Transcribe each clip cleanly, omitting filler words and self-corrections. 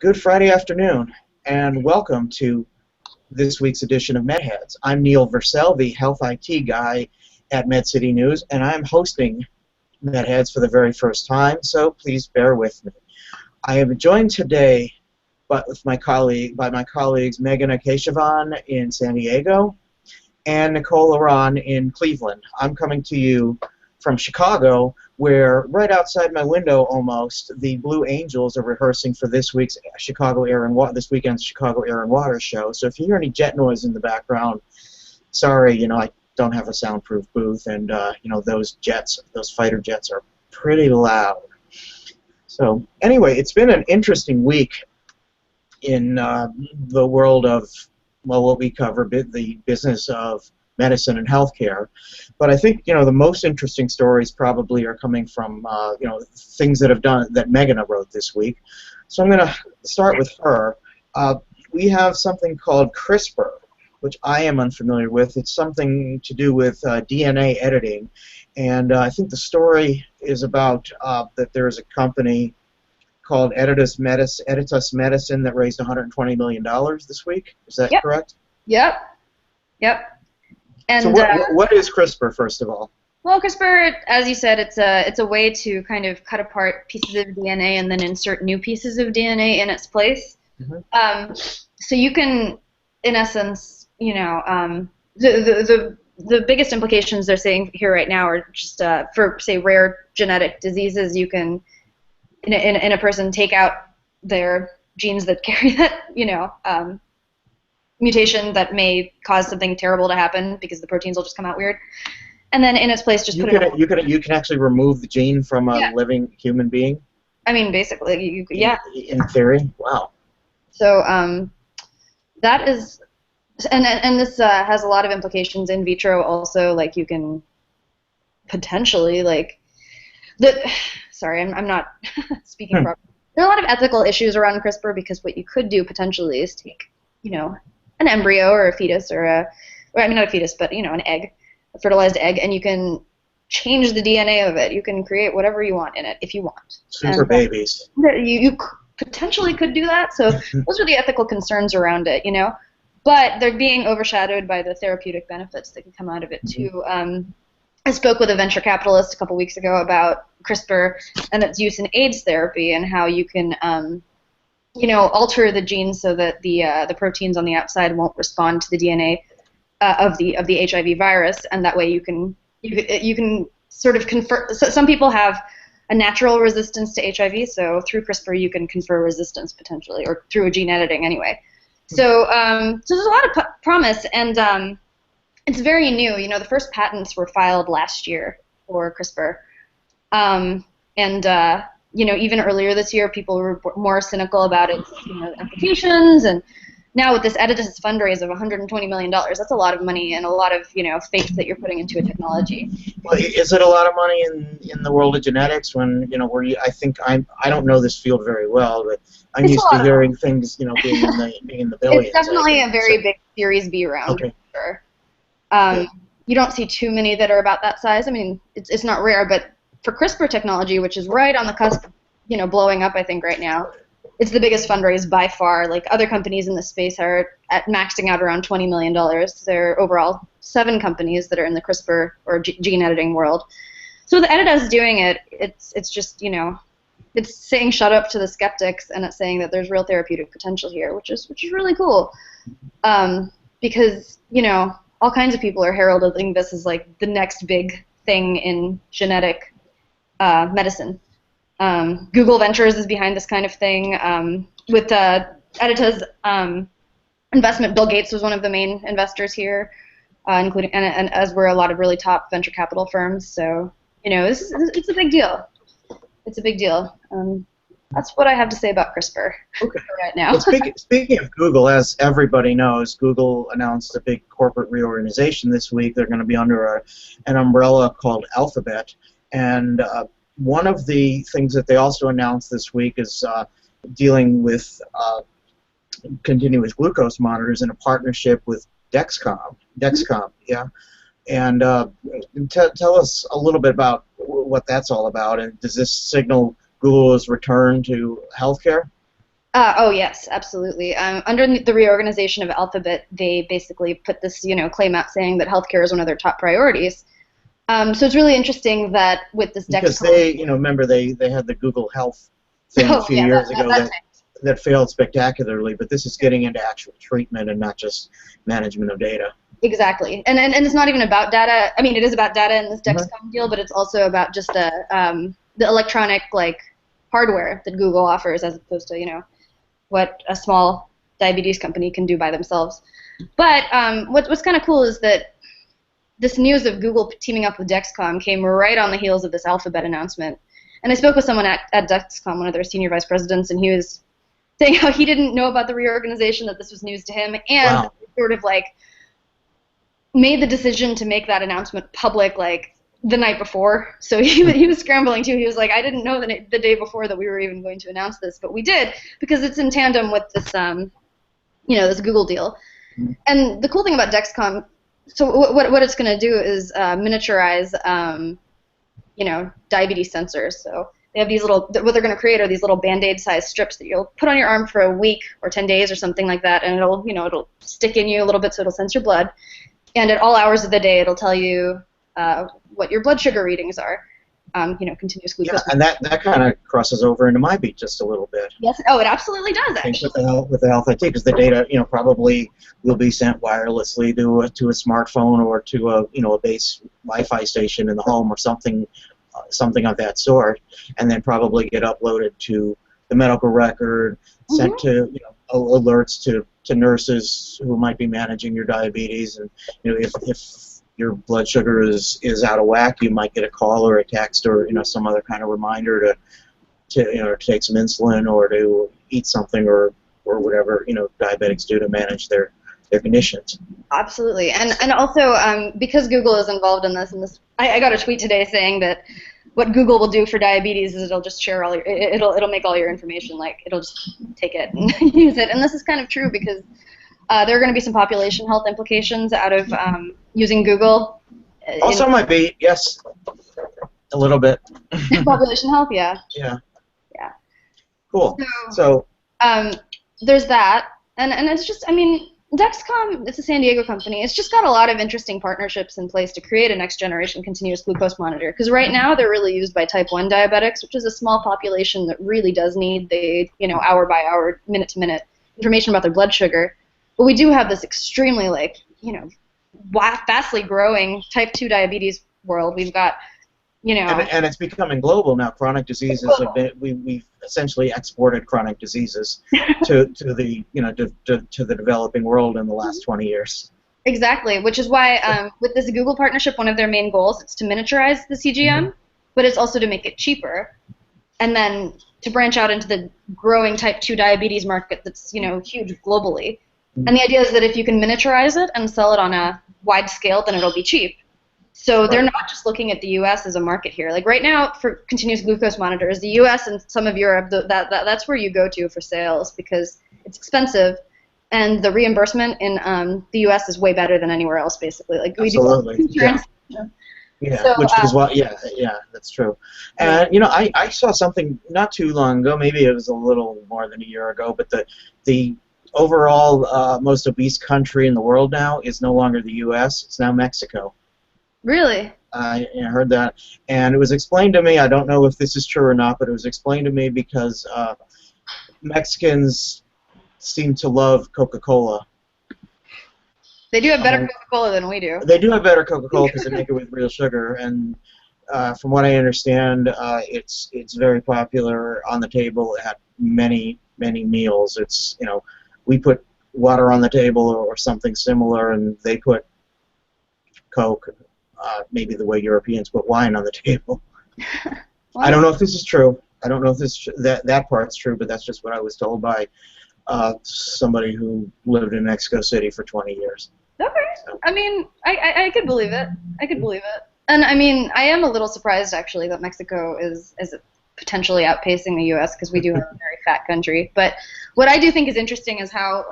Good Friday afternoon, and welcome to this week's edition of MedHeads. I'm Neil Versel, the health IT guy at MedCity News, and I'm hosting MedHeads for the very first time, so please bear with me. I am joined today by my colleagues Meghana Keshavan in San Diego and Nicole Oran in Cleveland. I'm coming to you from Chicago, where right outside my window almost, the Blue Angels are rehearsing for this weekend's Chicago Air and Water show. So if you hear any jet noise in the background, sorry, I don't have a soundproof booth, and those fighter jets are pretty loud. So anyway, it's been an interesting week in the world of, well, what we cover, the business of medicine and healthcare, but I think the most interesting stories probably are coming from things that Meghana wrote this week. So I'm going to start with her. We have something called CRISPR, which I am unfamiliar with. It's something to do with DNA editing, and I think the story is about that there is a company called Editas Medicine that raised $120 million this week. Is that correct? Yep. And so what is CRISPR, first of all? Well, CRISPR, as you said, it's a way to kind of cut apart pieces of DNA and then insert new pieces of DNA in its place. Mm-hmm. So you can, in essence, the biggest implications they're saying here right now are just for, say, rare genetic diseases. You can, in a person, take out their genes that carry that, mutation that may cause something terrible to happen because the proteins will just come out weird, and then in its place just put it. You can actually remove the gene from a living human being. I mean, basically, In theory, wow. So that is, and this has a lot of implications in vitro also. Like you can potentially Sorry, I'm not speaking properly. There are a lot of ethical issues around CRISPR because what you could do potentially is take, an embryo or a fetus not a fetus, but an egg, a fertilized egg, and you can change the DNA of it. You can create whatever you want in it if you want. Super babies. You potentially could do that. So those are the ethical concerns around it, But they're being overshadowed by the therapeutic benefits that can come out of it too. I spoke with a venture capitalist a couple weeks ago about CRISPR and its use in AIDS therapy and how you can alter the genes so that the proteins on the outside won't respond to the DNA of the HIV virus, and that way you can sort of confer. So some people have a natural resistance to HIV, so through CRISPR you can confer resistance potentially, or through a gene editing anyway. So there's a lot of promise, and it's very new. The first patents were filed last year for CRISPR, even earlier this year, people were more cynical about its implications, and now with this Editas fundraise of $120 million, that's a lot of money and a lot of faith that you're putting into a technology. Well, is it a lot of money in the world of genetics? When I don't know this field very well, but I'm used to hearing things being in the billions. It's definitely a very big Series B round. Okay. For sure. You don't see too many that are about that size. I mean, it's not rare, but for CRISPR technology, which is right on the cusp, blowing up, I think, right now, it's the biggest fundraise by far. Like, other companies in the space are maxing out around $20 million. There are overall 7 companies that are in the CRISPR or gene editing world. So the Editas is doing it. It's just, it's saying shut up to the skeptics, and it's saying that there's real therapeutic potential here, which is really cool. Because, all kinds of people are heralding this as like the next big thing in genetic medicine. Google Ventures is behind this kind of thing. With Editas investment, Bill Gates was one of the main investors here, including and as were a lot of really top venture capital firms. So it's a big deal. It's a big deal. That's what I have to say about CRISPR right now. Well, speaking of Google, as everybody knows, Google announced a big corporate reorganization this week. They're going to be under an umbrella called Alphabet, and one of the things that they also announced this week is dealing with continuous glucose monitors in a partnership with Dexcom. Yeah. And tell us a little bit about what that's all about, and does this signal Google's return to healthcare? Oh yes, absolutely. Under the reorganization of Alphabet, they basically put this, claim out saying that healthcare is one of their top priorities. So it's really interesting that with this Because Dexcom. they, remember they had the Google Health thing a Oh few yeah, years ago that that failed spectacularly, but this is getting into actual treatment and not just management of data. exactly. And it's not even about data. I mean, it is about data in this Mhm. Dexcom deal, but it's also about just the electronic hardware that Google offers, as opposed to what a small diabetes company can do by themselves. But what's kind of cool is that this news of Google teaming up with Dexcom came right on the heels of this Alphabet announcement. And I spoke with someone at Dexcom, one of their senior vice presidents, and he was saying how he didn't know about the reorganization, that this was news to him, and Wow. sort of made the decision to make that announcement public the night before. So he was scrambling too. He was like, I didn't know the day before that we were even going to announce this, but we did because it's in tandem with this this Google deal. Mhm. And the cool thing about Dexcom, so what it's going to do is miniaturize diabetes sensors. So they have these what they're going to create are these little Band-Aid sized strips that you'll put on your arm for a week or 10 days or something like that, and it'll stick in you a little bit, so it'll sense your blood. And at all hours of the day, it'll tell you what your blood sugar readings are. Continuous glucose. Yeah, and that kind of crosses over into my beat just a little bit. Yes. Oh, it absolutely does, I think actually. with the health IT, because the data, probably will be sent wirelessly to a smartphone or to a base Wi-Fi station in the home or something of that sort, and then probably get uploaded to the medical record, sent to alerts to nurses who might be managing your diabetes, and if your blood sugar is out of whack, you might get a call or a text or some other kind of reminder to take some insulin or to eat something or whatever diabetics do to manage their conditions. Absolutely, and also because Google is involved in this, I got a tweet today saying that what Google will do for diabetes is it'll just share it'll make all your information, it'll just take it and use it. And this is kind of true because there are going to be some population health implications out of using Google. Also might be, yes, a little bit. Population health, yeah. Yeah. Yeah. Cool. So there's that, and it's just, Dexcom, it's a San Diego company. It's just got a lot of interesting partnerships in place to create a next generation continuous glucose monitor. Because right now they're really used by type 1 diabetics, which is a small population that really does need the hour by hour, minute to minute information about their blood sugar. But we do have this extremely vastly growing type 2 diabetes world. We've got and it's becoming global now. Chronic diseases have been, we've essentially exported chronic diseases to the to the developing world in the last 20 years. Exactly, which is why with this Google partnership, one of their main goals is to miniaturize the CGM, but it's also to make it cheaper, and then to branch out into the growing type 2 diabetes market that's huge globally. And the idea is that if you can miniaturize it and sell it on a wide scale, then it'll be cheap. So they're not just looking at the U.S. as a market here. Like right now, for continuous glucose monitors, the U.S. and some of Europe, that's where you go to for sales because it's expensive, and the reimbursement in the U.S. is way better than anywhere else, basically. Like we do insurance. Yeah, So, which is what. Yeah, that's true. And I saw something not too long ago. Maybe it was a little more than a year ago. But the overall most obese country in the world now is no longer the U.S. It's now Mexico. Really? I heard that, and it was explained to me. I don't know if this is true or not, but it was explained to me because Mexicans seem to love Coca-Cola. They do have better Coca-Cola than we do. They do have better Coca-Cola because they make it with real sugar, and from what I understand, it's very popular on the table at many meals. It's we put water on the table or something similar, and they put Coke. Maybe the way Europeans put wine on the table. Well, I don't know if this is true. I don't know if that part's true, but that's just what I was told by somebody who lived in Mexico City for 20 years. Okay. So. I could believe it. I could believe it. And I am a little surprised actually that Mexico is potentially outpacing the U.S. because we do have a very fat country. But what I do think is interesting is how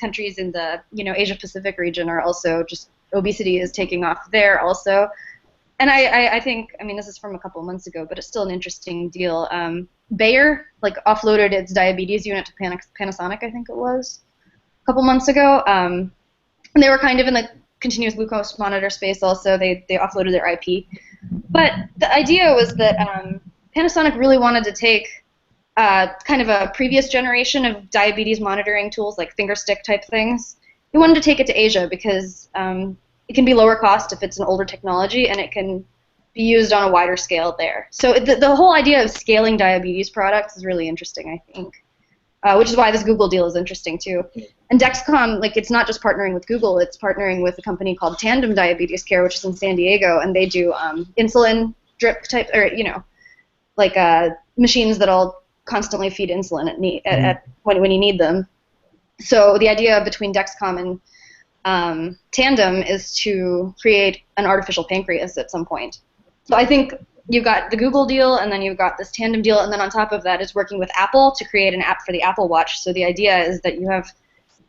countries in the Asia Pacific region are also just obesity is taking off there also. And I think, I mean, this is from a couple of months ago, but it's still an interesting deal. Bayer, like, offloaded its diabetes unit to Panasonic, I think it was, a couple months ago. And they were kind of in the continuous glucose monitor space also. They offloaded their IP. But the idea was that Panasonic really wanted to take kind of a previous generation of diabetes monitoring tools, like finger stick type things. They wanted to take it to Asia because it can be lower cost if it's an older technology, and it can be used on a wider scale there. So the whole idea of scaling diabetes products is really interesting, I think, which is why this Google deal is interesting too. And Dexcom, like, it's not just partnering with Google, it's partnering with a company called Tandem Diabetes Care, which is in San Diego, and they do insulin drip type, or, you know, like machines that'll constantly feed insulin when you need them. So the idea between Dexcom and Tandem is to create an artificial pancreas at some point. So I think you've got the Google deal, and then you've got this Tandem deal, and then on top of that is working with Apple to create an app for the Apple Watch. So the idea is that you have,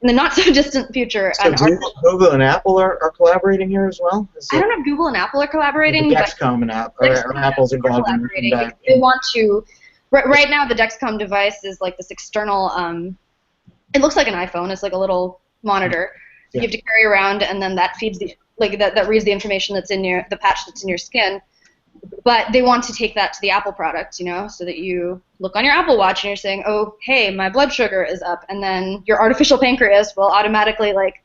in the not-so-distant future, so Google and Apple are collaborating here as well? I don't know if Google and Apple are collaborating. Dexcom and Apple's involved in They want to. Right now, the Dexcom device is like this external. It looks like an iPhone. It's like a little monitor. You have to carry around, and then that feeds that reads the information that's in the patch that's in your skin. But they want to take that to the Apple product, you know, so that you look on your Apple Watch and you're saying, oh, hey, my blood sugar is up, and then your artificial pancreas will automatically, like,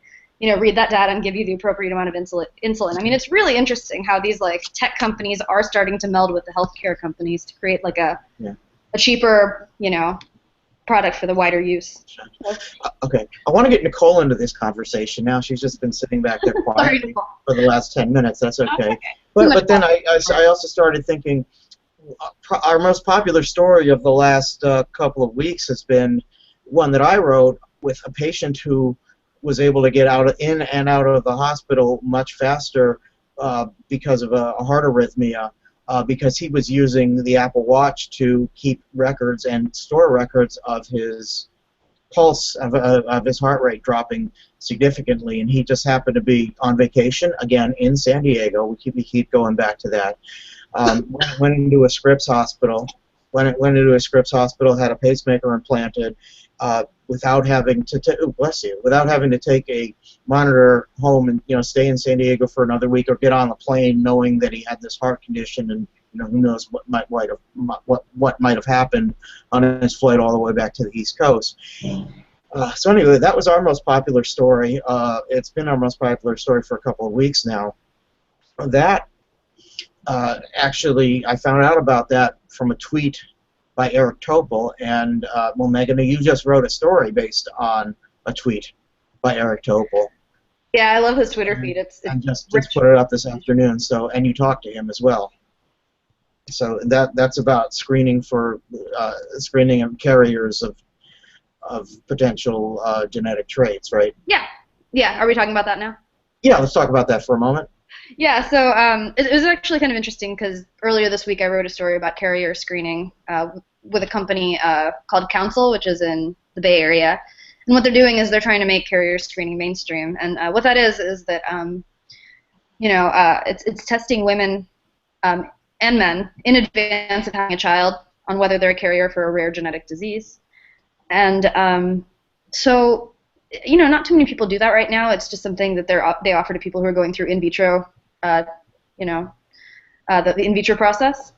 you know, read that data and give you the appropriate amount of insulin. I mean, it's really interesting how these, like, tech companies are starting to meld with the healthcare companies to create, like, a cheaper, you know, product for the wider use. Okay, I want to get Nicole into this conversation now. She's just been sitting back there quietly for the last 10 minutes. That's okay. But then I also started thinking, our most popular story of the last couple of weeks has been one that I wrote with a patient who was able to get in and out of the hospital much faster because of a heart arrhythmia. Because he was using the Apple Watch to keep records and store records of his pulse, of his heart rate dropping significantly, and he just happened to be on vacation, again, in San Diego. We keep going back to that. Went into a Scripps hospital, went into a Scripps hospital, had a pacemaker implanted, without having to take a monitor home and, you know, stay in San Diego for another week or get on the plane knowing that he had this heart condition, and, you know, who knows what might have happened on his flight all the way back to the East Coast. So anyway, that was our most popular story. It's been our most popular story for a couple of weeks now. That actually, I found out about that from a tweet by Eric Topol, and well, Meghana, you just wrote a story based on a tweet by Eric Topol. Yeah, I love his Twitter feed. It's just put it up this afternoon. So, and you talked to him as well. So that's about screening for screening of carriers of potential genetic traits, right? Yeah. Yeah. Are we talking about that now? Yeah, let's talk about that for a moment. Yeah, so it was actually kind of interesting because earlier this week I wrote a story about carrier screening with a company called Council, which is in the Bay Area. And what they're doing is they're trying to make carrier screening mainstream. And what that is that, you know, it's testing women and men in advance of having a child on whether they're a carrier for a rare genetic disease. And so, you know, not too many people do that right now. It's just something that they offer to people who are going through in vitro, you know, the in vitro process.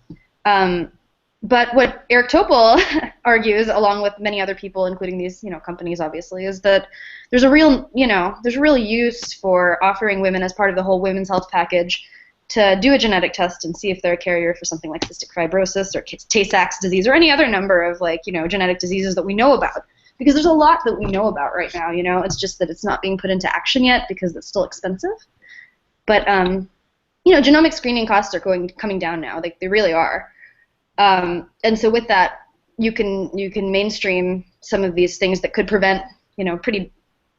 But what Eric Topol argues, along with many other people, including these, you know, companies, obviously, is that there's a real, you know, there's a real use for offering women as part of the whole women's health package to do a genetic test and see if they're a carrier for something like cystic fibrosis or Tay-Sachs disease or any other number of, like, you know, genetic diseases that we know about. Because there's a lot that we know about right now, you know. It's just that it's not being put into action yet because it's still expensive. But, you know, genomic screening costs are coming down now. Like, they really are. And so with that, you can mainstream some of these things that could prevent, you know, pretty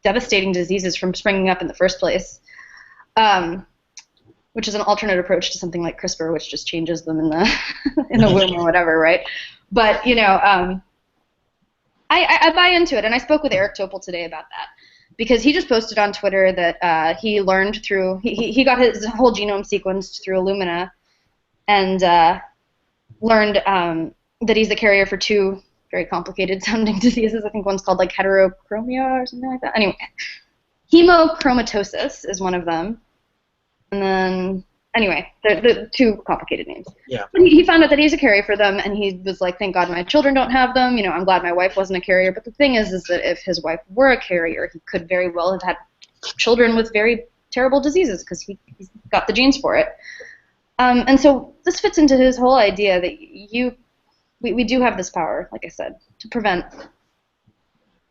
devastating diseases from springing up in the first place, which is an alternate approach to something like CRISPR, which just changes them in the in the womb or whatever, right? But, you know, I buy into it, and I spoke with Eric Topol today about that because he just posted on Twitter that he learned through he got his whole genome sequenced through Illumina. and learned that he's the carrier for two very complicated sounding diseases. I think one's called like heterochromia or something like that. Anyway, hemochromatosis is one of them. And then, anyway, the two complicated names. Yeah. But he found out that he's a carrier for them, and he was like, thank God my children don't have them. You know, I'm glad my wife wasn't a carrier. But the thing is that if his wife were a carrier, he could very well have had children with very terrible diseases because he's got the genes for it. And so this fits into his whole idea that we do have this power, like I said, to prevent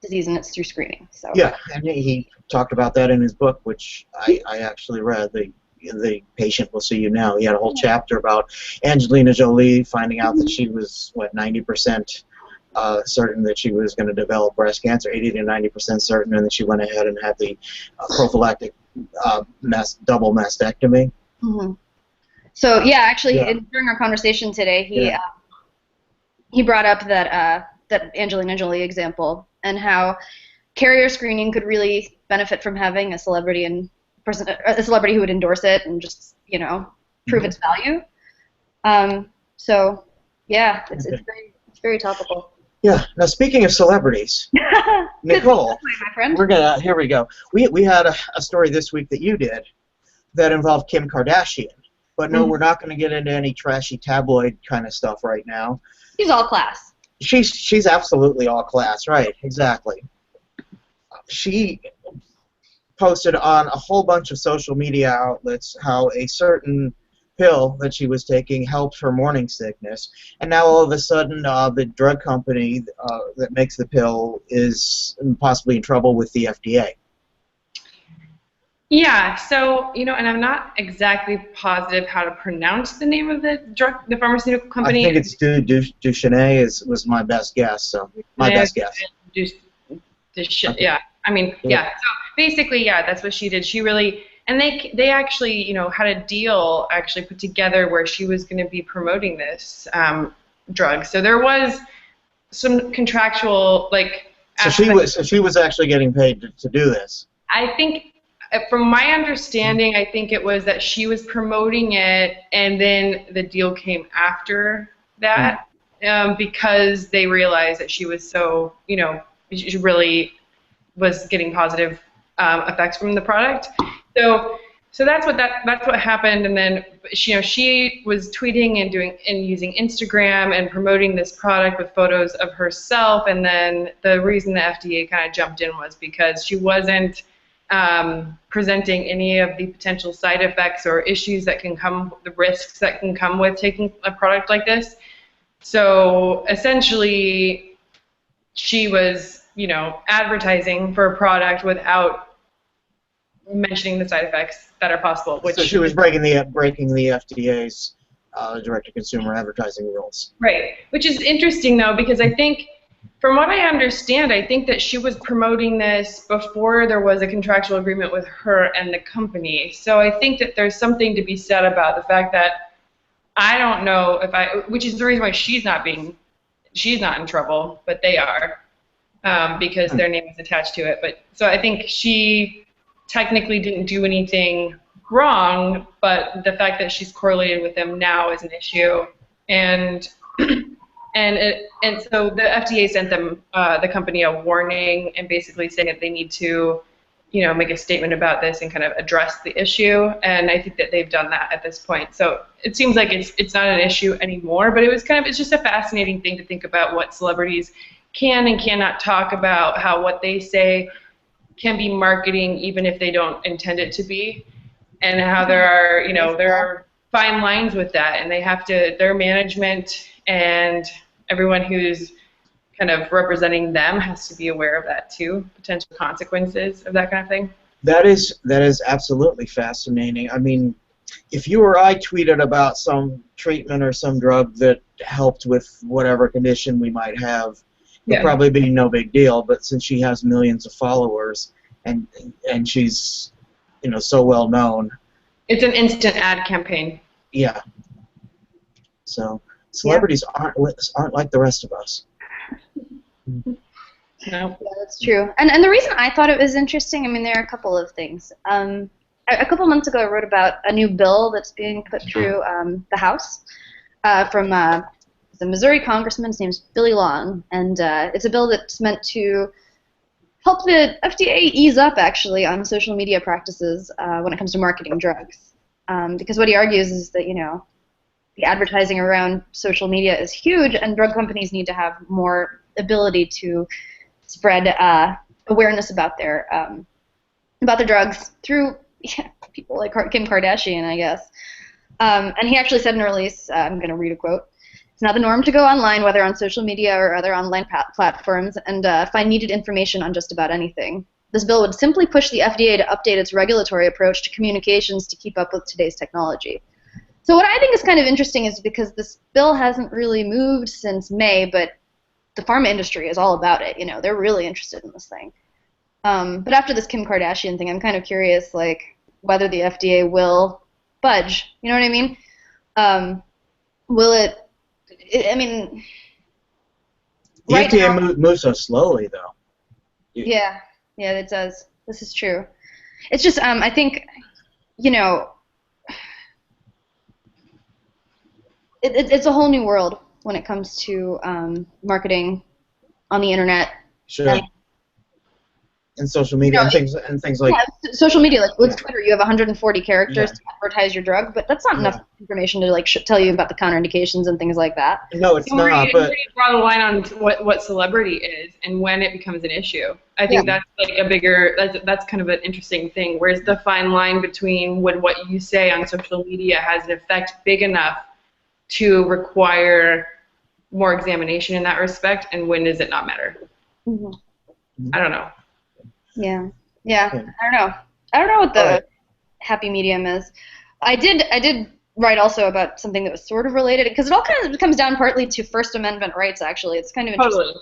disease, and it's through screening. So yeah, and he talked about that in his book, which I actually read. The Patient Will See You Now. He had a whole chapter about Angelina Jolie finding out that she was 90% certain that she was going to develop breast cancer, 80 to 90% certain, and then she went ahead and had the prophylactic double mastectomy. Mm-hmm. So yeah, actually, during our conversation today, he brought up that Angelina Jolie example and how carrier screening could really benefit from having a celebrity who would endorse it and just prove its value. So yeah, it's very topical. Yeah. Now speaking of celebrities, Nicole, my friend. Here we go. We had a story this week that you did that involved Kim Kardashian. But no, we're not going to get into any trashy tabloid kind of stuff right now. She's all class. She's absolutely all class, right? Exactly. She posted on a whole bunch of social media outlets how a certain pill that she was taking helped her morning sickness, and now all of a sudden the drug company that makes the pill is possibly in trouble with the FDA. Yeah, so, and I'm not exactly positive how to pronounce the name of the pharmaceutical company. I think it's Duchenne was my best guess, so my best guess. Yeah, I mean, yeah. So basically, yeah, that's what she did. She really, and they actually, had a deal actually put together where she was going to be promoting this drug. So there was some contractual, So she was actually getting paid to do this. I think. From my understanding, I think it was that she was promoting it, and then the deal came after that because they realized that she was so, she really was getting positive effects from the product. So that's what happened, and then she was tweeting and using Instagram and promoting this product with photos of herself, and then the reason the FDA kind of jumped in was because she wasn't presenting any of the potential side effects or issues that can come, the risks that can come with taking a product like this. So essentially, she was, advertising for a product without mentioning the side effects that are possible. So she was breaking the FDA's direct-to-consumer advertising rules. Right, which is interesting though, because I think, from what I understand, I think that she was promoting this before there was a contractual agreement with her and the company. So I think that there's something to be said about the fact that I don't know which is the reason why she's not in trouble, but they are, because their name is attached to it. But so I think she technically didn't do anything wrong, but the fact that she's correlated with them now is an issue, and so the FDA sent them, the company, a warning and basically saying that they need to, make a statement about this and kind of address the issue. And I think that they've done that at this point. So it seems like it's not an issue anymore. But it's just a fascinating thing to think about what celebrities can and cannot talk about, how what they say can be marketing even if they don't intend it to be, and how there are fine lines with that, and they have to, their management and everyone who's kind of representing them has to be aware of that too, potential consequences of that kind of thing. That is absolutely fascinating. I mean, if you or I tweeted about some treatment or some drug that helped with whatever condition we might have, it'd probably be no big deal. But since she has millions of followers and she's so well known, it's an instant ad campaign. Yeah. So celebrities aren't like the rest of us. No. Yeah, that's true. And the reason I thought it was interesting, I mean, there are a couple of things. a couple months ago I wrote about a new bill that's being put through the House from the Missouri congressman. His name's Billy Long, and it's a bill that's meant to help the FDA ease up, actually, on social media practices when it comes to marketing drugs. Because what he argues is that, the advertising around social media is huge, and drug companies need to have more ability to spread awareness about their drugs through people like Kim Kardashian, I guess. And he actually said in a release, I'm going to read a quote, "It's now the norm to go online, whether on social media or other online platforms, and find needed information on just about anything. This bill would simply push the FDA to update its regulatory approach to communications to keep up with today's technology." So what I think is kind of interesting is because this bill hasn't really moved since May, but the pharma industry is all about it. They're really interested in this thing. But after this Kim Kardashian thing, I'm kind of curious, whether the FDA will budge. You know what I mean? Will it? I mean, The right FDA now, moves so slowly, though. yeah, it does. This is true. It's just, I think, it's a whole new world when it comes to marketing on the internet. Sure. And social media and things like social media, like with Twitter, you have 140 characters to advertise your drug, but that's not enough information to tell you about the counterindications and things like that. No, it's not. Where But you draw the line on what celebrity is and when it becomes an issue. I think that's a bigger. That's kind of an interesting thing. Where's the fine line between when what you say on social media has an effect big enough to require more examination in that respect, and when does it not matter? Mm-hmm. I don't know. Yeah. I don't know what the happy medium is. I did write also about something that was sort of related, because it all kind of comes down partly to First Amendment rights. Actually, it's kind of interesting.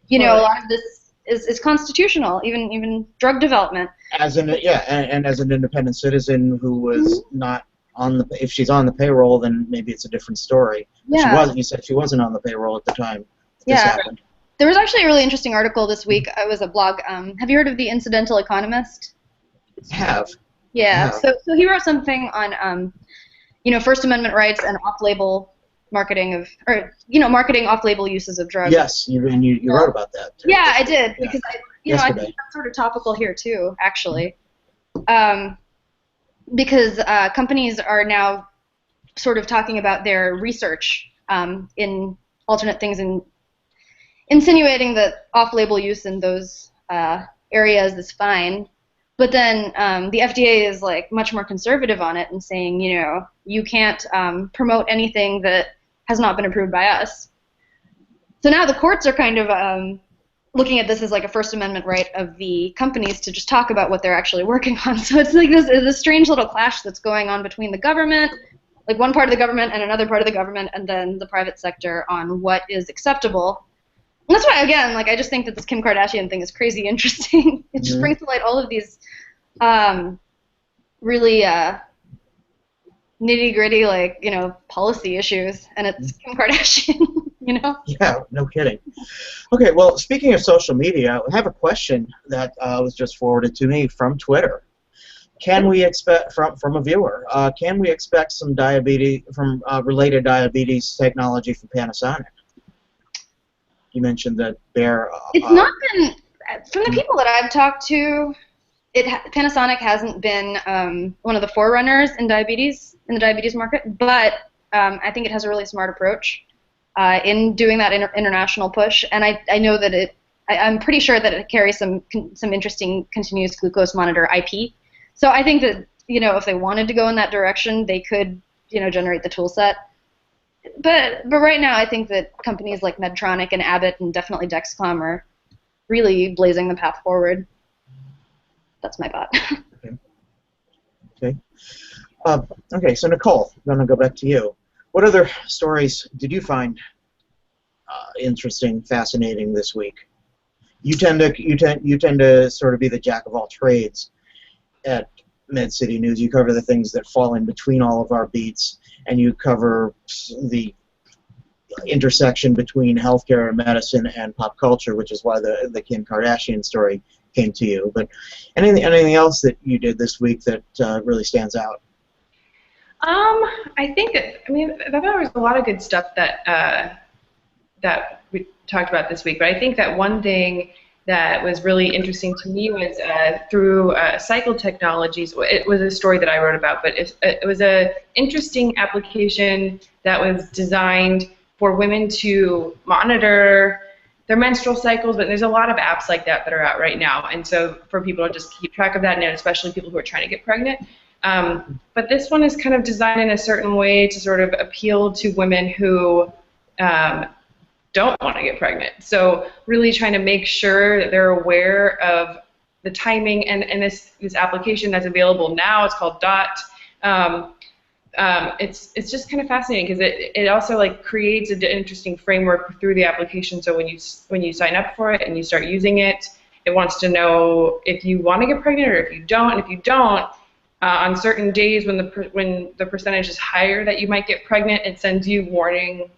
Totally. A lot of this is constitutional, even drug development. And as an independent citizen who was not if she's on the payroll, then maybe it's a different story. Yeah. You said she wasn't on the payroll at the time this happened. There was actually a really interesting article this week. It was a blog. Have you heard of The Incidental Economist? Have. Yeah. So he wrote something on, First Amendment rights and off-label marketing marketing off-label uses of drugs. Yes, you wrote about that. Yeah, I did, because I think that's sort of topical here too, actually. Because companies are now sort of talking about their research in alternate things and insinuating that off-label use in those areas is fine, but then the FDA is much more conservative on it and saying, you can't promote anything that has not been approved by us. So now the courts are kind of looking at this as a First Amendment right of the companies to just talk about what they're actually working on. So it's this strange little clash that's going on between the government, one part of the government and another part of the government, and then the private sector on what is acceptable. And that's why, again, I just think that this Kim Kardashian thing is crazy interesting. It just brings to light all of these really nitty-gritty, policy issues, and it's Kim Kardashian, Yeah, no kidding. Okay, well, speaking of social media, I have a question that was just forwarded to me from Twitter. Can we expect, from a viewer, can we expect some related diabetes technology from Panasonic? You mentioned that they're... it's not been, from the people that I've talked to, Panasonic hasn't been one of the forerunners in the diabetes market, but I think it has a really smart approach in doing that international push, and I know that I'm pretty sure that it carries some interesting continuous glucose monitor IP. So I think that, if they wanted to go in that direction, they could, generate the tool set. But right now, I think that companies like Medtronic and Abbott and definitely Dexcom are really blazing the path forward. That's my thought. Okay. Okay. So Nicole, I'm going to go back to you. What other stories did you find interesting, fascinating this week? You tend to sort of be the jack of all trades at MedCity News. You cover the things that fall in between all of our beats, and you cover the intersection between healthcare and medicine and pop culture, which is why the Kim Kardashian story came to you. But anything else that you did this week that really stands out? I think that, I mean, I thought there was a lot of good stuff that that we talked about this week, but I think that one thing that was really interesting to me was through cycle technologies. It was a story that I wrote about, but it was an interesting application that was designed for women to monitor their menstrual cycles, but there's a lot of apps like that that are out right now, and so for people to just keep track of that, and especially people who are trying to get pregnant. But this one is kind of designed in a certain way to sort of appeal to women who don't want to get pregnant. So really trying to make sure that they're aware of the timing, and this application that's available now, it's called DOT. It's just kind of fascinating because it also like creates an interesting framework through the application. So when you sign up for it and you start using it, it wants to know if you want to get pregnant or if you don't. And if you don't, on certain days when the percentage is higher that you might get pregnant, it sends you warning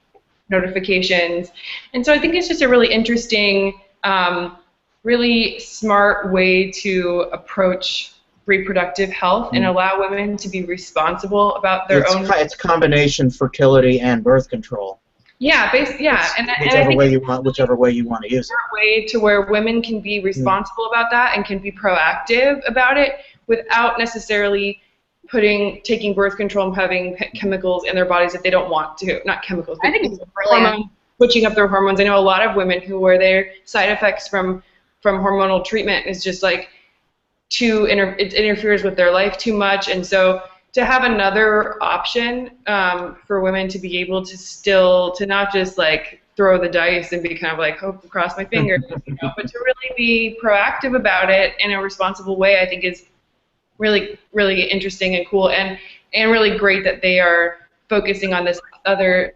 notifications. And so I think it's just a really interesting, really smart way to approach reproductive health and allow women to be responsible about their own. It's a combination fertility and birth control. Yeah, Whichever way you want to use it. A way to where women can be responsible about that and can be proactive about it without necessarily taking birth control and having chemicals in their bodies if they don't want to. Not chemicals, but I think it's brilliant. Switching up their hormones. I know a lot of women where their side effects from hormonal treatment is just like it interferes with their life too much, and so to have another option for women to be able to not just like throw the dice and be kind of like hope cross my fingers, but to really be proactive about it in a responsible way, I think is really, really interesting and cool, and really great that they are focusing on this other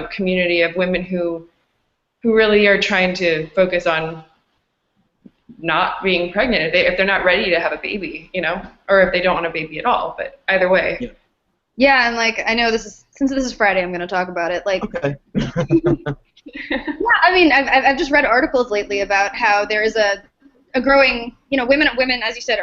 community of women who really are trying to focus on not being pregnant if they're not ready to have a baby, or if they don't want a baby at all. But either way. Yeah, and like I know since this is Friday, I'm going to talk about it. Like, okay. Yeah, I mean, I've just read articles lately about how there is a growing, women, as you said,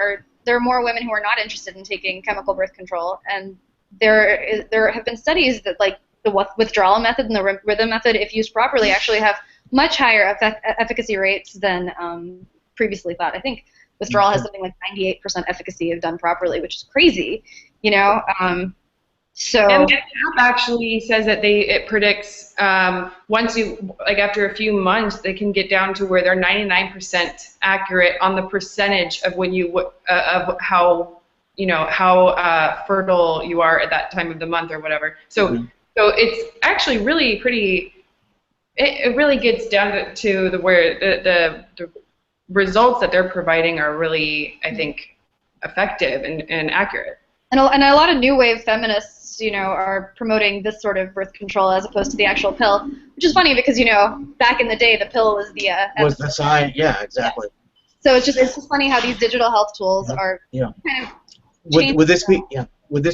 there are more women who are not interested in taking chemical birth control, and there have been studies that like the withdrawal method and the rhythm method, if used properly, actually have much higher efficacy rates than previously thought. I think withdrawal has something like 98% efficacy if done properly, which is crazy, So. And the app actually says that it predicts once after a few months, they can get down to where they're 99% accurate on the percentage of of how fertile you are at that time of the month or whatever. So it's actually really pretty. It really gets down to where the results that they're providing are really, I think, effective and accurate. And a lot of new wave feminists, are promoting this sort of birth control as opposed to the actual pill, which is funny because, back in the day, the pill was the sign. Yeah, exactly. So it's just funny how these digital health tools are kind of would this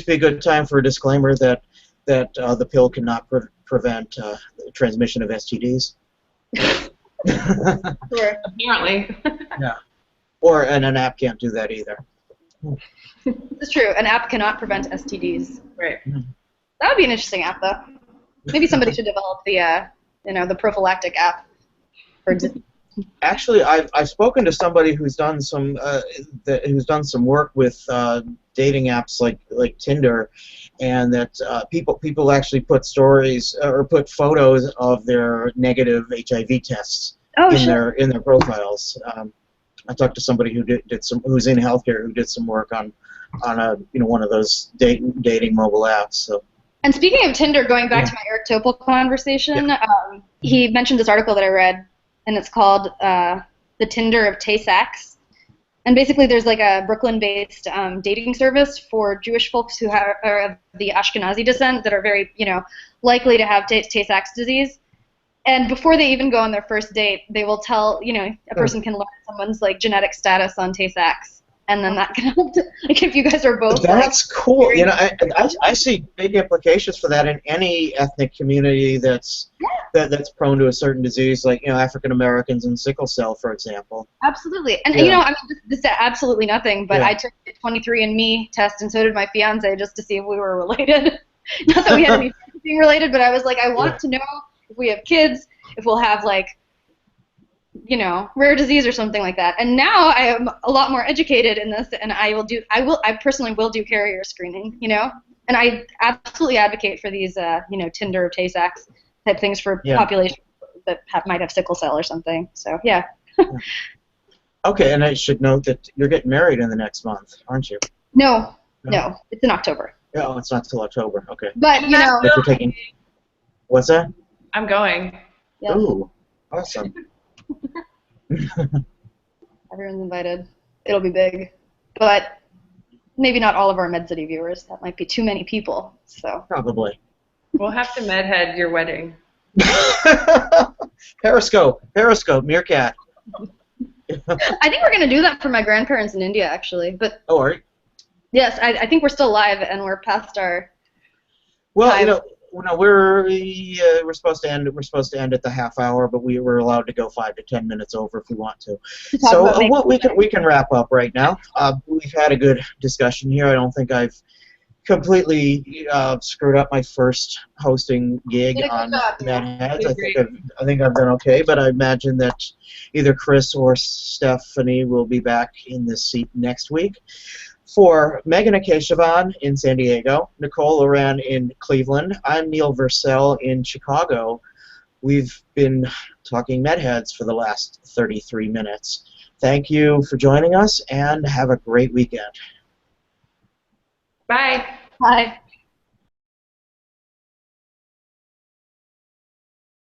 be a good time for a disclaimer that the pill cannot prevent the transmission of STDs? Sure. Apparently. Yeah. And an app can't do that either. It's true. An app cannot prevent STDs. Right. That would be an interesting app, though. Maybe somebody should develop the prophylactic app. Actually, I've spoken to somebody who's done some work with dating apps like Tinder, and that people actually put stories or put photos of their negative HIV tests in their profiles. I talked to somebody who's in healthcare who did some work on one of those dating mobile apps. So. And speaking of Tinder, going back to my Eric Topol conversation, he mentioned this article that I read, and it's called "The Tinder of Tay-Sachs." And basically, there's like a Brooklyn-based dating service for Jewish folks who are of the Ashkenazi descent that are very, likely to have Tay-Sachs disease. And before they even go on their first date, they will tell, a person can learn someone's like genetic status on Tay-Sachs, and then that can help if you guys are both. That's cool. I see big implications for that in any ethnic community that's that's prone to a certain disease, like African Americans and sickle cell, for example. Absolutely. And Yeah. I mean, this is absolutely nothing, but Yeah. I took the 23andMe test, and so did my fiance, just to see if we were related. Not that we had anything related, but I was like, I want to know if we have kids, if we'll have like, rare disease or something like that. And now I am a lot more educated in this, and I personally will do carrier screening, and I absolutely advocate for these, Tinder, Tay-Sachs type things for population that might have sickle cell or something. So yeah. Okay, and I should note that you're getting married in the next month, aren't you? No, it's in October. Oh, it's not till October. Okay. But If you're taking, what's that? I'm going. Yeah. Ooh, awesome. Everyone's invited. It'll be big, but maybe not all of our MedCity viewers. That might be too many people. So Probably. We'll have to MedHead your wedding. Periscope, Meerkat. I think we're gonna do that for my grandparents in India, actually. But Oh, all right. yes, I think we're still live and we're past our. Well, time. we're supposed to end. We're supposed to end at the half hour, but we were allowed to go 5 to 10 minutes over if we want to. So we can wrap up right now. We've had a good discussion here. I don't think I've completely screwed up my first hosting gig on MedHeads. I think I've done okay, but I imagine that either Chris or Stephanie will be back in this seat next week. For Meghana Keshavan in San Diego, Nicole Oran in Cleveland, I'm Neil Versel in Chicago. We've been talking MedHeads for the last 33 minutes. Thank you for joining us, and have a great weekend. Bye. Bye.